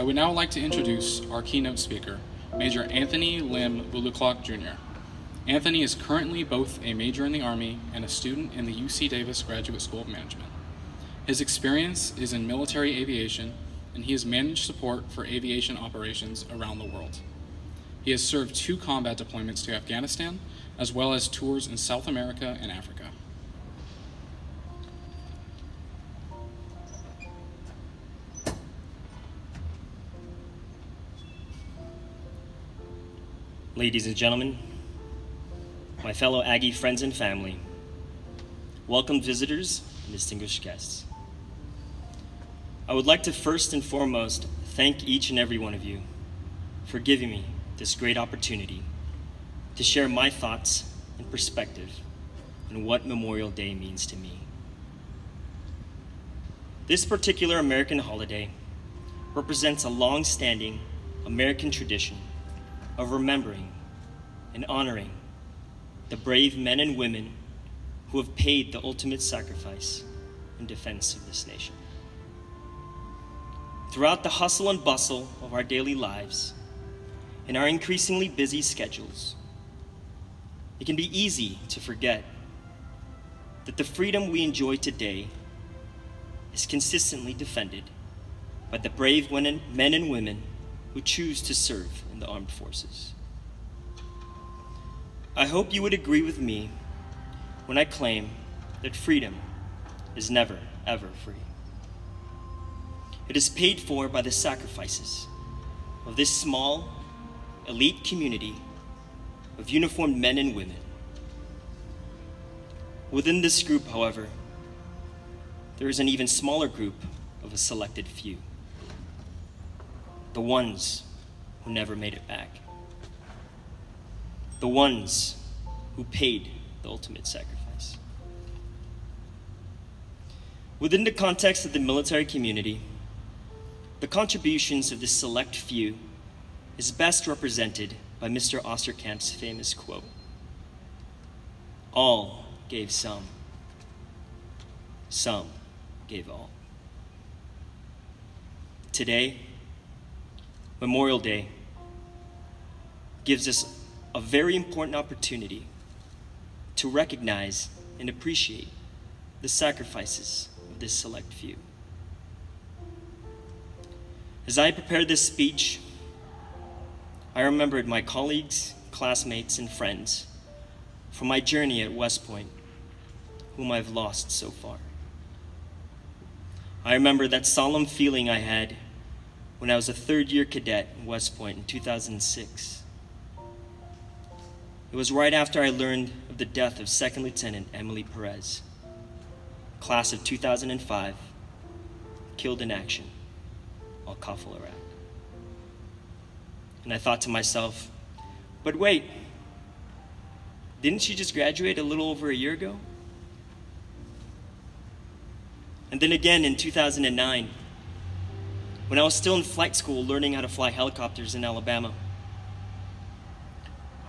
would now like to introduce our keynote speaker, Major Anthony Bulaclac Jr. Anthony is currently both a major in the Army and a student in the UC Davis Graduate School of Management. His experience is in military aviation, and he has managed support for aviation operations around the world. He has served 2 combat deployments to Afghanistan, as well as tours in South America and Africa. Ladies and gentlemen, my fellow Aggie friends and family, welcome visitors and distinguished guests. I would like to first and foremost thank each and every one of you for giving me this great opportunity to share my thoughts and perspective on what Memorial Day means to me. This particular American holiday represents a long-standing American tradition of remembering and honoring the brave men and women who have paid the ultimate sacrifice in defense of this nation. Throughout the hustle and bustle of our daily lives and our increasingly busy schedules, it can be easy to forget that the freedom we enjoy today is consistently defended by the brave men and women who choose to serve in the armed forces. I hope you would agree with me when I claim that freedom is never, ever free. It is paid for by the sacrifices of this small, elite community of uniformed men and women. Within this group, however, there is an even smaller group of a selected few. The ones who never made it back. The ones who paid the ultimate sacrifice. Within the context of the military community, the contributions of this select few is best represented by Mr. Osterkamp's famous quote, "All gave some gave all." Today, Memorial Day gives us a very important opportunity to recognize and appreciate the sacrifices of this select few. As I prepared this speech, I remembered my colleagues, classmates, and friends from my journey at West Point, whom I've lost so far. I remember that solemn feeling I had when I was a third-year cadet in West Point in 2006. It was right after I learned of the death of Second Lieutenant Emily Perez, class of 2005, killed in action while Calif, Iraq. And I thought to myself, but wait, didn't she just graduate a little over a year ago? And then again in 2009, when I was still in flight school learning how to fly helicopters in Alabama,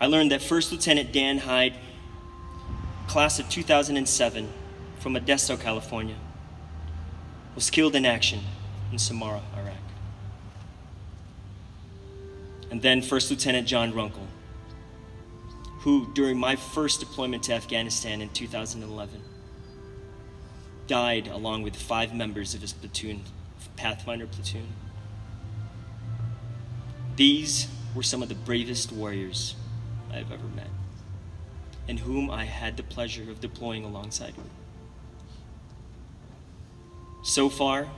I learned that First Lieutenant Dan Hyde, class of 2007 from Modesto, California, was killed in action in Samarra, Iraq. And then First Lieutenant John Runkle, who during my first deployment to Afghanistan in 2011, died along with 5 members of his platoon, Pathfinder platoon. These were some of the bravest warriors I've ever met, and whom I had the pleasure of deploying alongside with. So far,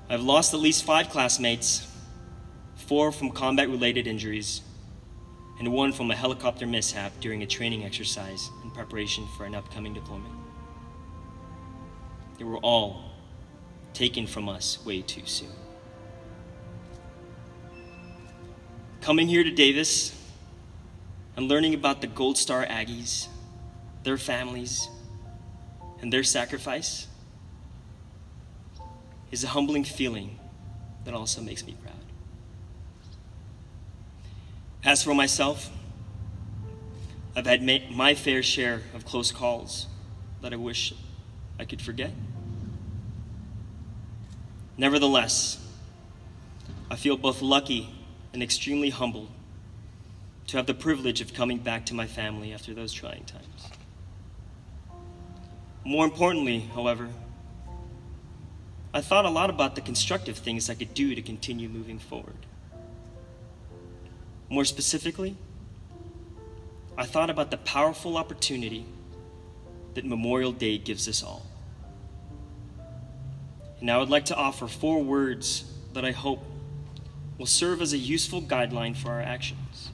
I've lost at least 5 classmates, 4 from combat-related injuries, and 1 from a helicopter mishap during a training exercise in preparation for an upcoming deployment. They were all taken from us way too soon. Coming here to Davis and learning about the Gold Star Aggies, their families, and their sacrifice is a humbling feeling that also makes me proud. As for myself, I've had my fair share of close calls that I wish I could forget. Nevertheless, I feel both lucky and extremely humbled to have the privilege of coming back to my family after those trying times. More importantly, however, I thought a lot about the constructive things I could do to continue moving forward. More specifically, I thought about the powerful opportunity that Memorial Day gives us all. And I would like to offer 4 words that I hope will serve as a useful guideline for our actions.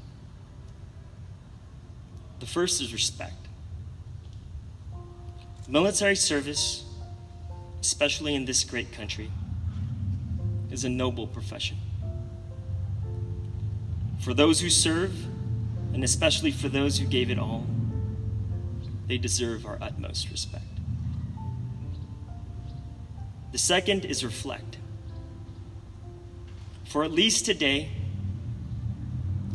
The first is respect. Military service, especially in this great country, is a noble profession. For those who serve, and especially for those who gave it all, they deserve our utmost respect. The second is reflect. For at least today,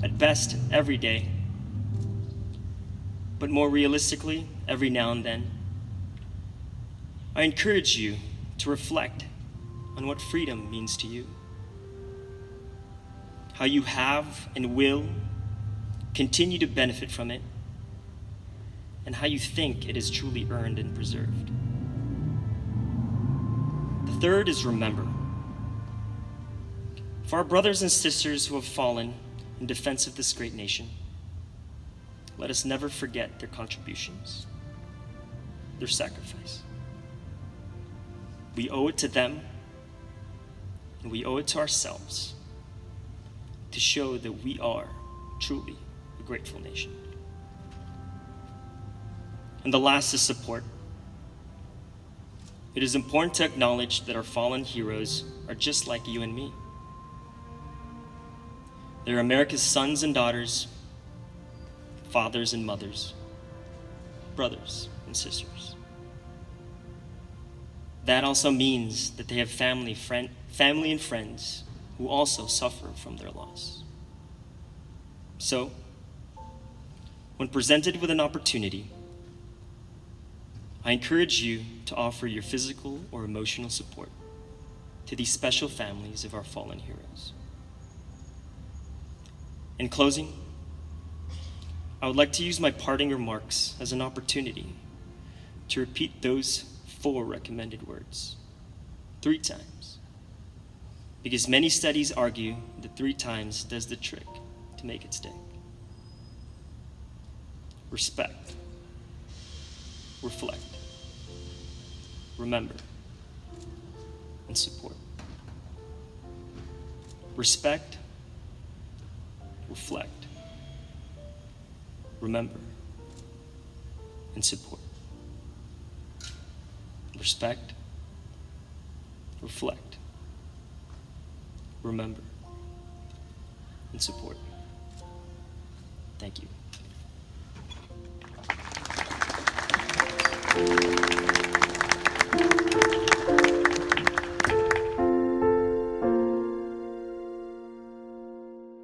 at best every day, but more realistically, every now and then, I encourage you to reflect on what freedom means to you, how you have and will continue to benefit from it, and how you think it is truly earned and preserved. The third is remember. For our brothers and sisters who have fallen in defense of this great nation, let us never forget their contributions, their sacrifice. We owe it to them, and we owe it to ourselves to show that we are truly a grateful nation. And the last is support. It is important to acknowledge that our fallen heroes are just like you and me. They're America's sons and daughters, fathers and mothers, brothers and sisters. That also means that they have family and friends who also suffer from their loss. So, when presented with an opportunity, I encourage you to offer your physical or emotional support to these special families of our fallen heroes. In closing, I would like to use my parting remarks as an opportunity to repeat those 4 recommended words 3 times, because many studies argue that 3 times does the trick to make it stick. Respect, reflect, remember, and support. Respect, reflect, remember, and support. Respect, reflect, remember, and support. Thank you.